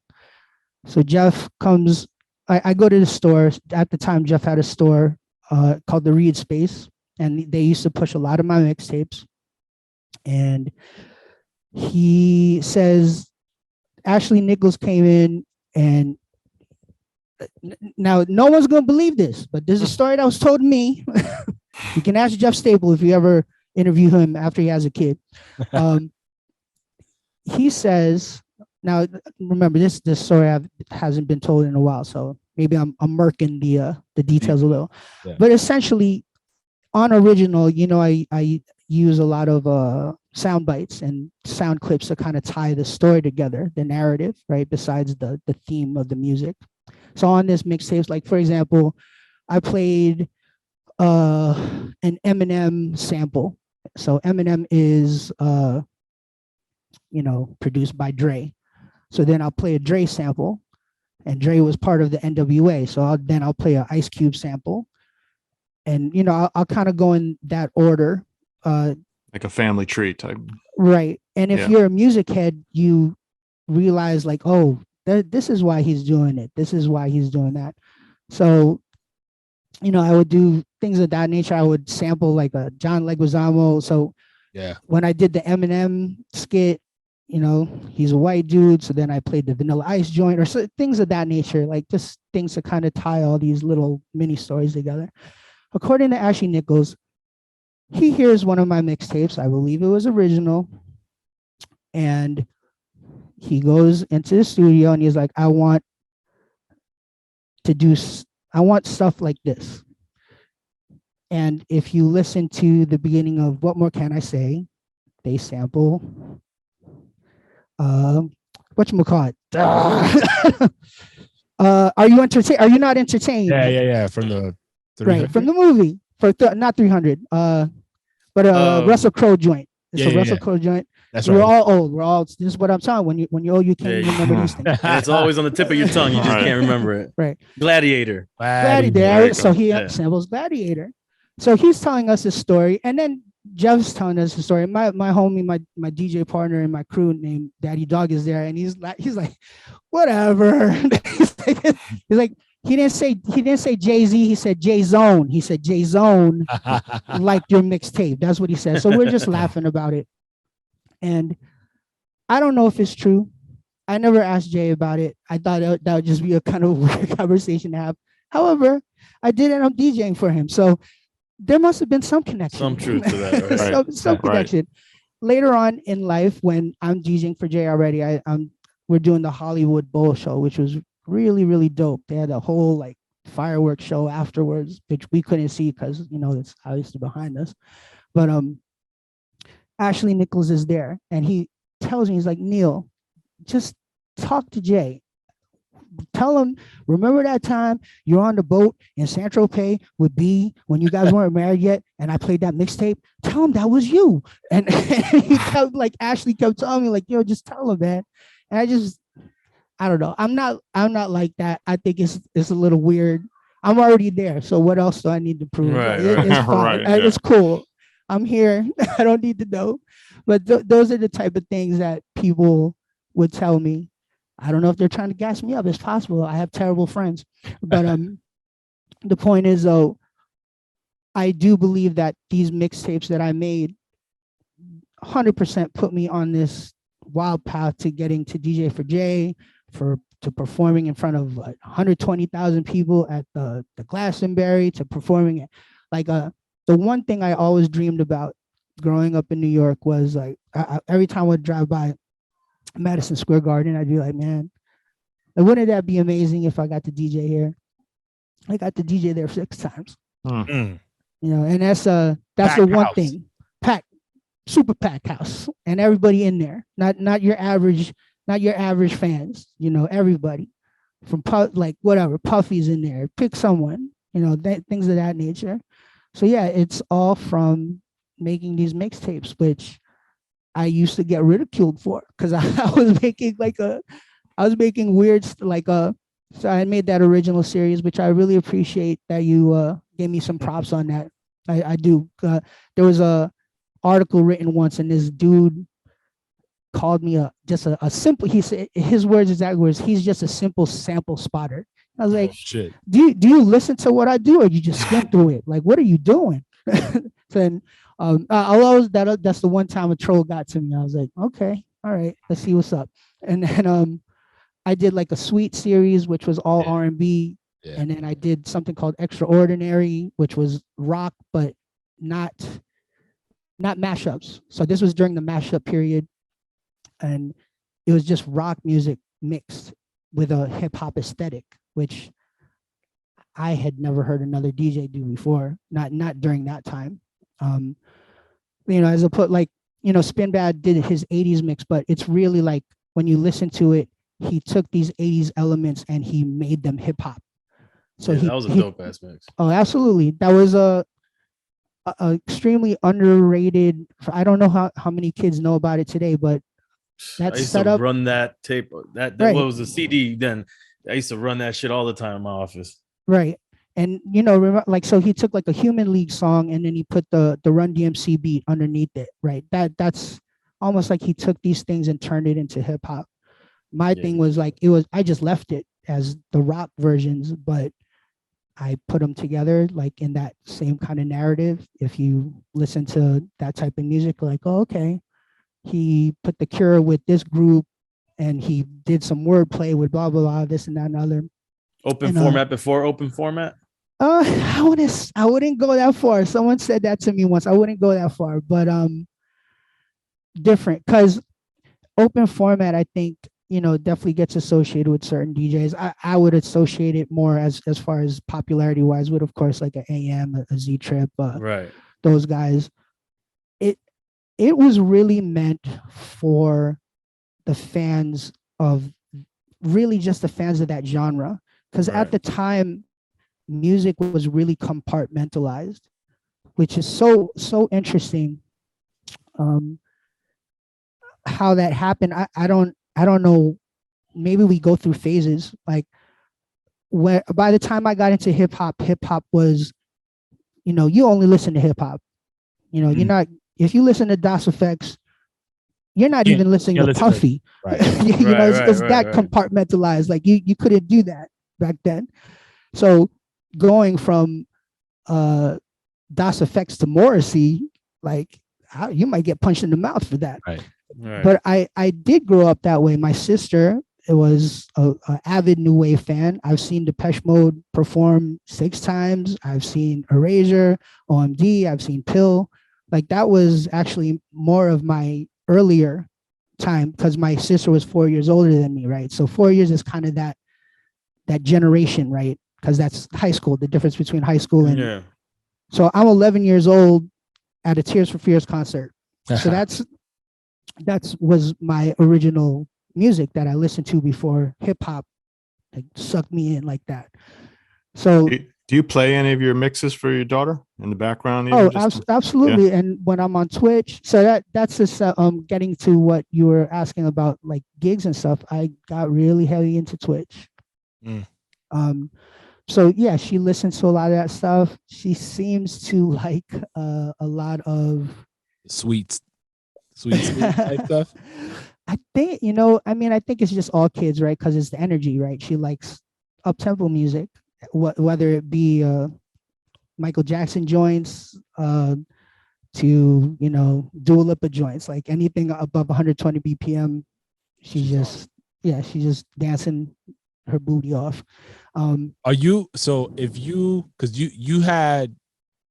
So Jeff comes, I go to the store. At the time, Jeff had a store called the Reed Space, and they used to push a lot of my mixtapes. And he says, Ashley Nichols came in, and now no one's going to believe this, but there's a story that was told to me. You can ask Jeff Staple if you ever interview him after he has a kid. He says, now remember this story hasn't been told in a while, so maybe I'm murking the details a little. Yeah. But essentially, on original, I use a lot of sound bites and sound clips to kind of tie the story together, the narrative, right? Besides the theme of the music. So on this mixtapes, like for example, I played an Eminem sample. So Eminem is produced by Dre. So then I'll play a Dre sample, and Dre was part of the NWA. So I'll play an Ice Cube sample, and I'll kind of go in that order. Like a family tree type. Right. And if you're a music head, you realize like, oh, this is why he's doing it. This is why he's doing that. So, I would do things of that nature. I would sample like a John Leguizamo. So when I did the Eminem skit, he's a white dude. So then I played the Vanilla Ice joint or so, things of that nature, like just things to kind of tie all these little mini stories together. According to Ashley Nichols, he hears one of my mixtapes. I believe it was original. And he goes into the studio and he's like, I want stuff like this. And if you listen to the beginning of What More Can I Say, they sample whatchamacallit? Are you entertained? Are you not entertained? Yeah. From the 300? Right, from the movie. Not 300. But Russell Crowe joint. It's a Russell Crowe joint. That's right. We're all old. This is what I'm telling. When you're old, you can't remember these things. And it's always on the tip of your tongue. You just can't remember it. Right. Gladiator. So he samples Gladiator. So he's telling us his story, and then Jeff's telling us the story. My homie, my DJ partner and my crew named Daddy Dog is there, and he's like, whatever. he's like, he didn't say Jay-Z, he said J-Zone. He said J-Zone, like your mixtape. That's what he said. So we're just laughing about it. And I don't know if it's true. I never asked Jay about it. I thought that would just be a kind of weird conversation to have. However, I did end up DJing for him. So there must have been some connection. Some truth to that. Right? some connection. Later on in life, when I'm DJing for Jay already, we're doing the Hollywood Bowl show, which was really, really dope. They had a whole like fireworks show afterwards, which we couldn't see because it's obviously behind us. But Ashley Nichols is there, and he tells me, he's like, Neil, just talk to Jay. Tell him, remember that time you're on the boat in San Tropez with B when you guys weren't married yet, and I played that mixtape. Tell him that was you. And he kept, like, Ashley kept telling me, like, yo, just tell him, man. And I don't know. I'm not like that. I think it's a little weird. I'm already there, so what else do I need to prove? Right, It's fine. Right, It's cool. I'm here. I don't need to know. But those are the type of things that people would tell me. I don't know if they're trying to gas me up. It's possible. I have terrible friends. But the point is, though, I do believe that these mixtapes that I made 100% put me on this wild path to getting to DJ for Jay, to performing in front of 120,000 people at the Glastonbury, to performing at the one thing I always dreamed about growing up in New York was like every time I would drive by Madison Square Garden, I'd be like, man, wouldn't that be amazing if I got to DJ here? I got to DJ there 6 times. And that's the one thing. Packed, super packed house, and everybody in there. Not your average fans. Everybody from whatever Puffy's in there. Pick someone. Things of that nature. So yeah, it's all from making these mixtapes, which I used to get ridiculed for because I was making weird so I made that original series, which I really appreciate that you gave me some props on that. I do. There was a article written once, and this dude called me just a simple. He said his exact words. He's just a simple sample spotter. I was like, shit. Do you listen to what I do, or you just skim through it? Like, what are you doing? Then. That's the one time a troll got to me. I was like, okay, all right, let's see what's up. And then I did like a Sweet series, which was all R&B, and then I did something called Extraordinary, which was rock, but not mashups. So this was during the mashup period, and it was just rock music mixed with a hip hop aesthetic, which I had never heard another DJ do before. Not during that time. As I put Spin Bad did his 80s mix, but it's really like when you listen to it, he took these 80s elements and he made them hip hop. So that was a dope ass mix. Oh, absolutely. That was a extremely underrated. I don't know how many kids know about it today, but I used to run that tape. That right. Was a CD then. I used to run that shit all the time in my office. Right. And so he took like a Human League song and then he put the Run DMC beat underneath it, right? That's almost like he took these things and turned it into hip hop. My thing was I just left it as the rock versions, but I put them together like in that same kind of narrative. If you listen to that type of music, like, oh, okay, he put The Cure with this group and he did some wordplay with blah blah blah, this and that and other. Open format before open format. I wouldn't go that far. Someone said that to me once. I wouldn't go that far, but different, because open format, I think, definitely gets associated with certain DJs. I would associate it more as far as popularity wise with, of course, like an AM, a Z Trip, right? Those guys. It was really meant for the fans of, really just the fans of that genre, because at the time, music was really compartmentalized, which is so interesting. How that happened, I don't know. Maybe we go through phases. Like by the time I got into hip hop was, you only listen to hip hop. You know, you're not, if you listen to DOS Effects, you're not Yeah, even listening yeah, to listen to- Puffy. right. You know, it's Right, that right. compartmentalized. Like you couldn't do that back then. So going from DOS Effects to Morrissey, like you might get punched in the mouth for that. Right. But I did grow up that way. My sister was a avid new wave fan. I've seen Depeche Mode perform 6 times. I've seen Erasure, OMD. I've seen Pill. Like that was actually more of my earlier time because my sister was 4 years older than me, right? So 4 years is kind of that generation, right? Because that's high school. The difference between high school and so I'm 11 years old at a Tears for Fears concert. So that was my original music that I listened to before hip hop like sucked me in like that. So Do you play any of your mixes for your daughter in the background? Absolutely. Yeah. And when I'm on Twitch, so that's just getting to what you were asking about, like gigs and stuff. I got really heavy into Twitch. So yeah, she listens to a lot of that stuff. She seems to like a lot of sweet type stuff. I think, you know, I mean, I think it's just all kids, right? Because it's the energy, right? She likes up-tempo music, whether it be Michael Jackson joints to, you know, Dua Lipa joints, like anything above 120 BPM, she's just dancing her booty off. Are you, so if you, because you had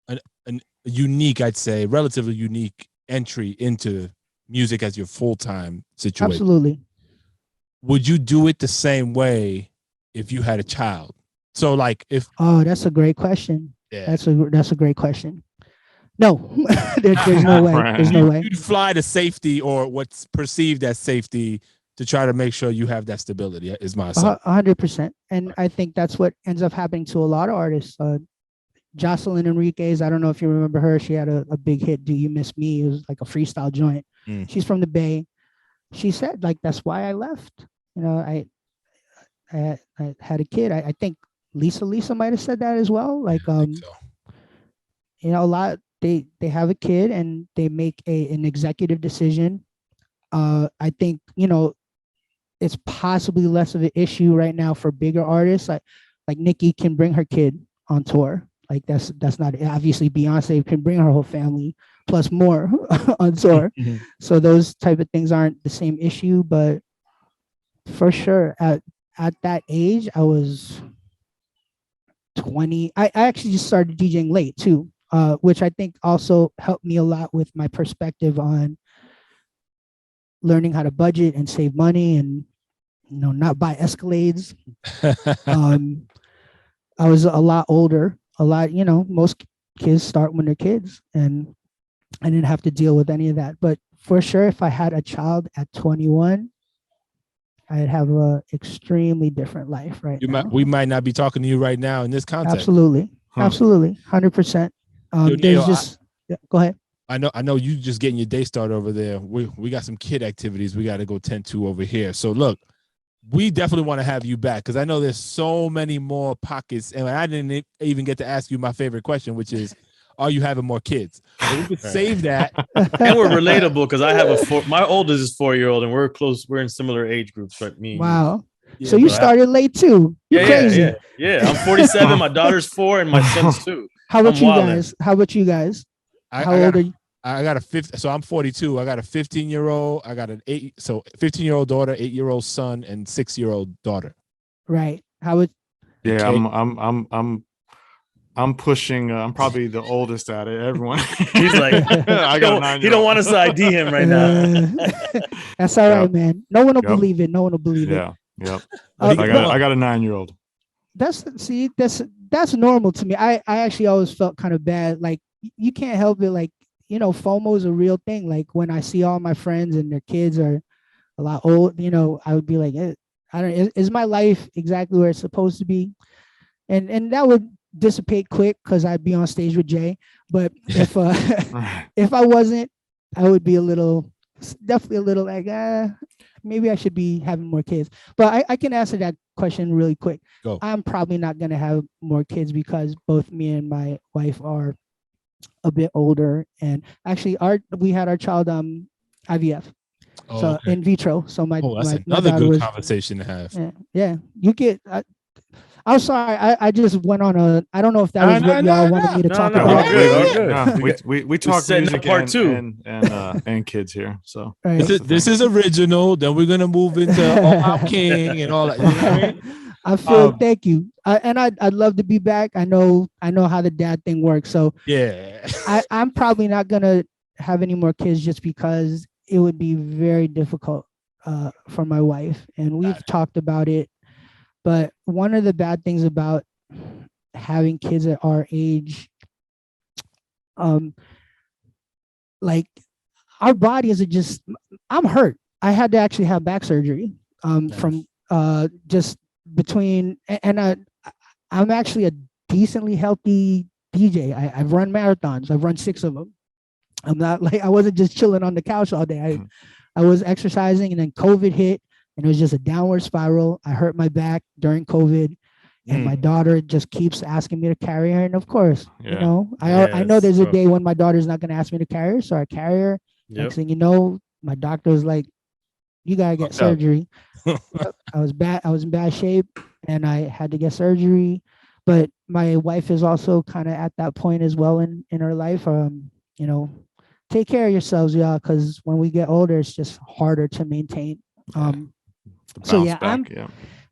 a unique, I'd say, relatively unique entry into music as your full-time situation. Absolutely. Would you do it the same way if you had a child? So like if that's a great question. Yeah. That's a great question. No, there's no way. There's no way. You'd fly to safety or what's perceived as safety to try to make sure you have that stability is my assumption. 100%. And I think that's what ends up happening to a lot of artists. Jocelyn Enriquez, I don't know if you remember her. She had a big hit, Do You Miss Me? It was like a freestyle joint. She's from the Bay. She said, like, that's why I left. You know, I had a kid. I think Lisa might have said that as well. Like, you know, a lot, they have a kid and they make an executive decision. I think, you know, it's possibly less of an issue right now for bigger artists. Like Nicki can bring her kid on tour. Like that's not, obviously Beyonce can bring her whole family plus more on tour. So those type of things aren't the same issue, but for sure at that age, I was 20. I actually just started DJing late too, which I think also helped me a lot with my perspective on learning how to budget and save money and, you know, not buy Escalades. I was a lot older, you know, most kids start when they're kids, and I didn't have to deal with any of that. But for sure, if I had a child at 21, I'd have a extremely different life we might not be talking to you right now in this context. Absolutely. 100%. There's go ahead. I know you just getting your day started over there. We got some kid activities we got to go tend to over here. So look, we definitely want to have you back because I know there's so many more pockets, and I didn't even get to ask you my favorite question, which is, are you having more kids? So we could save that. And we're relatable because I have my oldest is 4-year-old, and we're close. We're in similar age groups, right? Me. Wow. Yeah, so you started late too. You're crazy. Yeah. I'm 47. My daughter's 4, and my son's 2. How about you guys? How old are you? I got a 50, so I'm 42. I got a 15-year-old. I got an 15-year-old daughter, 8-year-old son, and 6-year-old daughter. Right. How would? Yeah, okay. I'm pushing. I'm probably the oldest out of everyone. He's like, I got 9. He don't want us to ID him right now. That's all right, man. No one will believe it. No one will believe it. Yep. I got a 9-year-old. That's normal to me. I actually always felt kind of bad. Like you can't help it. Like, you know, FOMO is a real thing. Like when I see all my friends and their kids are a lot old, you know, I would be like, is my life exactly where it's supposed to be? And that would dissipate quick because I'd be on stage with Jay. But if if I wasn't, I would be definitely a little like, maybe I should be having more kids. But I can answer that question really quick. Go. I'm probably not gonna have more kids because both me and my wife are a bit older, and actually we had our child IVF, Oh, so okay. in vitro. So my Oh, that's my another daughter good was conversation to have. yeah. You get. I'm sorry. I just went on a. I don't know if that was what y'all wanted me to talk No, about. all good, all good. No, we talk setting up music part two. and kids here. So Right. This is original. Then we're gonna move into I'm King and all that. You know what I mean? I feel. Thank you. I'd love to be back. I know how the dad thing works. So Yeah. I'm probably not gonna have any more kids just because it would be very difficult for my wife, and we've talked about it. But one of the bad things about having kids at our age, like our bodies are just. I'm hurt. I had to actually have back surgery from just between, and I'm actually a decently healthy DJ. I've run marathons. I've run 6 of them. I'm not like I wasn't just chilling on the couch all day. I was exercising, and then COVID hit, and it was just a downward spiral. I hurt my back during COVID, and my daughter just keeps asking me to carry her. And of course, you know, I know there's a day when my daughter's not going to ask me to carry her, so I carry her. Next thing you know, my doctor was like, "You gotta get surgery." I was bad. I was in bad shape, and I had to get surgery. But my wife is also kind of at that point as well in her life. You know, take care of yourselves, y'all, because when we get older, it's just harder to maintain. So yeah,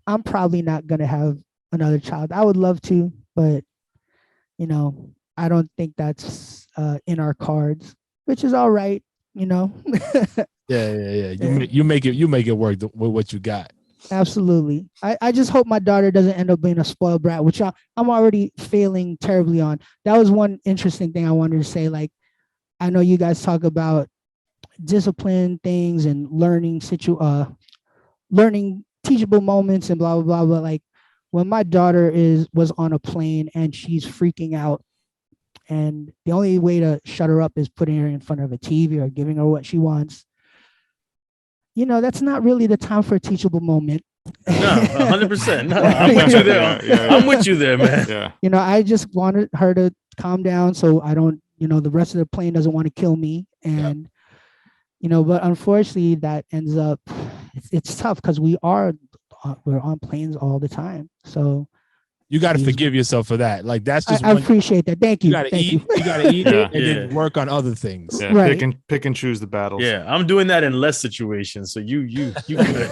I'm probably not gonna have another child. I would love to, but you know, I don't think that's in our cards, which is all right. You know. Yeah. You make it work with what you got. Absolutely. I just hope my daughter doesn't end up being a spoiled brat, which I'm already failing terribly on. That was one interesting thing I wanted to say. Like, I know you guys talk about discipline things and learning learning teachable moments and blah blah blah. But like when my daughter was on a plane and she's freaking out, and the only way to shut her up is putting her in front of a TV or giving her what she wants. You know, that's not really the time for a teachable moment. No, 100%. No, I'm with you there. I'm with you there, man. Yeah. You know, I just wanted her to calm down so I don't, you know, the rest of the plane doesn't want to kill me. And, you know, but unfortunately that ends up, it's tough because we're on planes all the time. So you got to forgive yourself for that. Like that's just. I appreciate that. Thank you. You got to eat. You got to eat it and then work on other things. Yeah, right. pick and choose the battles. Yeah, I'm doing that in less situations. So you good.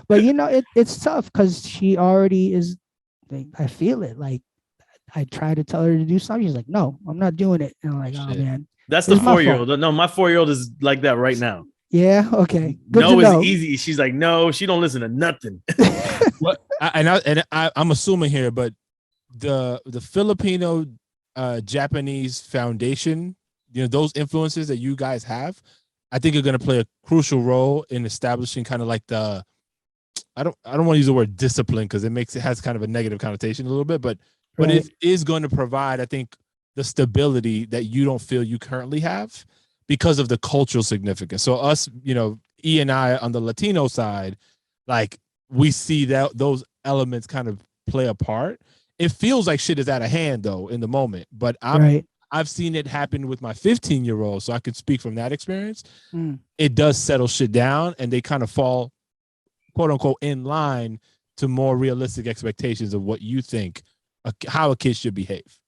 But you know, it's tough because she already is. Like, I feel it. Like I try to tell her to do something. She's like, "No, I'm not doing it." And I'm like, "Oh man." That's the 4-year-old. No, my 4-year-old is like that right now. Yeah. Okay. Good no to know. is easy. She's like, no, she don't listen to nothing. I'm assuming here, but the Filipino Japanese foundation, you know, those influences that you guys have, I think are going to play a crucial role in establishing kind of like the. I don't want to use the word discipline because it has kind of a negative connotation a little bit, but it is going to provide, I think, the stability that you don't feel you currently have because of the cultural significance. So us, you know, E and I on the Latino side, like we see that those elements kind of play a part. It feels like shit is out of hand though in the moment, but I've seen it happen with my 15-year-old, so I could speak from that experience. It does settle shit down and they kind of fall, quote unquote, in line to more realistic expectations of what you think how a kid should behave.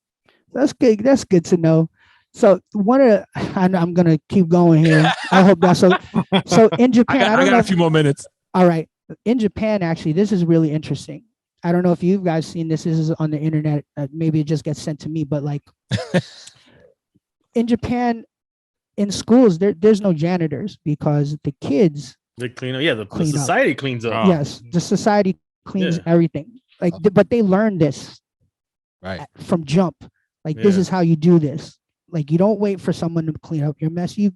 That's good. That's good to know. So I'm gonna keep going here. I hope that's so. So in Japan, I got a few more minutes. All right. In Japan, actually, this is really interesting. I don't know if you guys seen this. This is on the internet. Maybe it just gets sent to me, but like in Japan, in schools, there's no janitors because the kids they clean up. Yeah, the society cleans up. Yes, the society cleans everything. Like, but they learn this from jump. Like this is how you do this. Like you don't wait for someone to clean up your mess. You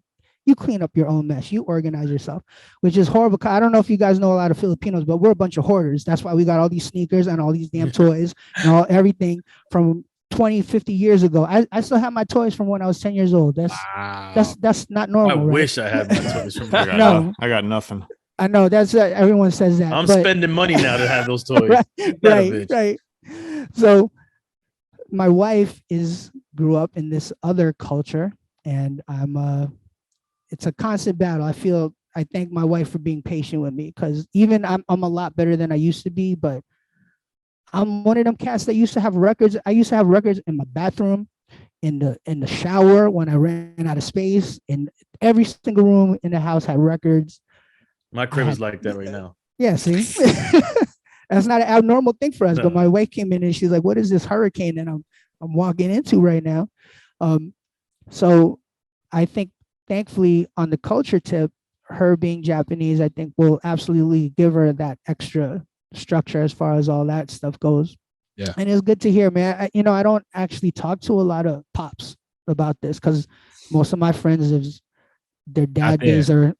clean up your own mess. You organize yourself, which is horrible. I don't know if you guys know a lot of Filipinos, but we're a bunch of hoarders. That's why we got all these sneakers and all these damn toys and everything from 20, 50 years ago. I still have my toys from when I was 10 years old. That's not normal. I wish I had my toys from No, I got nothing. I know that's everyone says that. I'm spending money now to have those toys. right. So my wife grew up in this other culture, and it's a constant battle. I thank my wife for being patient with me, because even I'm a lot better than I used to be, but I'm one of them cats that used to have records. I used to have records in my bathroom, in the shower when I ran out of space, and every single room in the house had records. My crib is like that right now. Yeah, see, that's not an abnormal thing for us. No. But my wife came in and she's like, "What is this hurricane that I'm walking into right now?" So I think, thankfully, on the culture tip, her being Japanese, I think will absolutely give her that extra structure as far as all that stuff goes. Yeah. And it's good to hear, man. I don't actually talk to a lot of pops about this, because most of my friends, their dad days are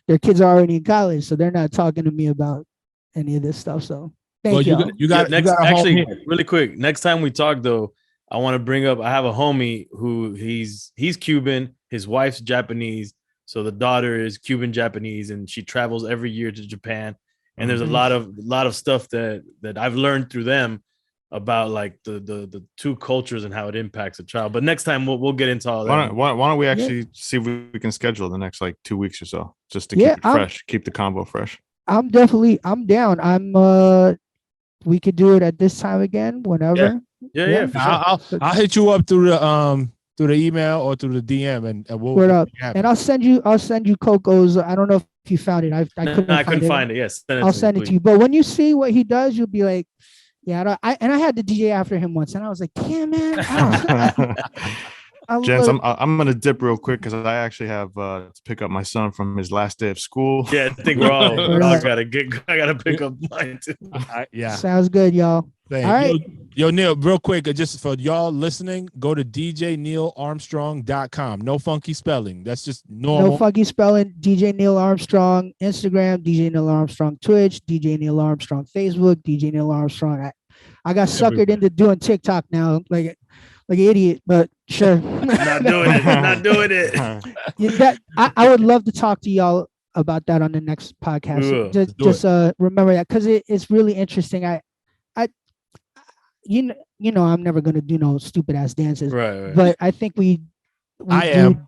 their kids are already in college, so they're not talking to me about any of this stuff. So thank you. You got actually really quick. Next time we talk, though, I want to bring up. I have a homie who he's Cuban. His wife's Japanese, so the daughter is Cuban Japanese, and she travels every year to Japan. And there's a lot of stuff that I've learned through them about like the two cultures and how it impacts a child. But next time we'll get into all that. Why don't we actually see if we can schedule the next like 2 weeks or so, just to keep it fresh, keep the combo fresh. I'm down. We could do it at this time again, whenever. Yeah. For sure. I'll hit you up through the email or through the DM, and we'll put up. And I'll send you Coco's. I don't know if you found it. I couldn't find it. Yes, I'll send it to you. But when you see what he does, you'll be like, yeah. I had the DJ after him once, and I was like, damn, man. Gents, I'm gonna dip real quick because I actually have to pick up my son from his last day of school. Yeah, I think we're all I gotta pick up mine too. Yeah, sounds good, y'all. All right. Yo, Neil, real quick, just for y'all listening, go to djneilarmstrong.com. No funky spelling. That's just normal. No funky spelling. DJ Neil Armstrong, Instagram, DJ Neil Armstrong, Twitch, DJ Neil Armstrong, Facebook, DJ Neil Armstrong. I got suckered into doing TikTok now, like an idiot, but sure. Not doing it. I would love to talk to y'all about that on the next podcast. Just remember that, because it's really interesting. You know, I'm never gonna do no stupid ass dances, right. But I think we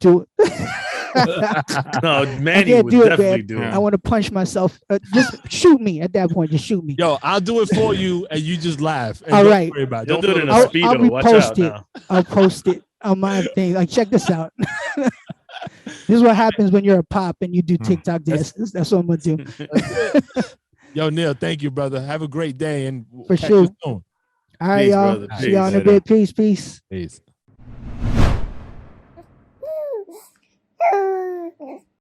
do it. No, Manny would definitely do it. I want to punch myself. Just shoot me at that point. Just shoot me. Yo, I'll do it for you, and you just laugh. All right. Don't do it in a Speedo. Watch out now. I'll post it on my thing. Like, check this out. This is what happens when you're a pop and you do TikTok dances. That's what I'm gonna do. Yo, Neil, thank you, brother. Have a great day, and for sure. All right, y'all. See y'all in a bit. Peace. Peace.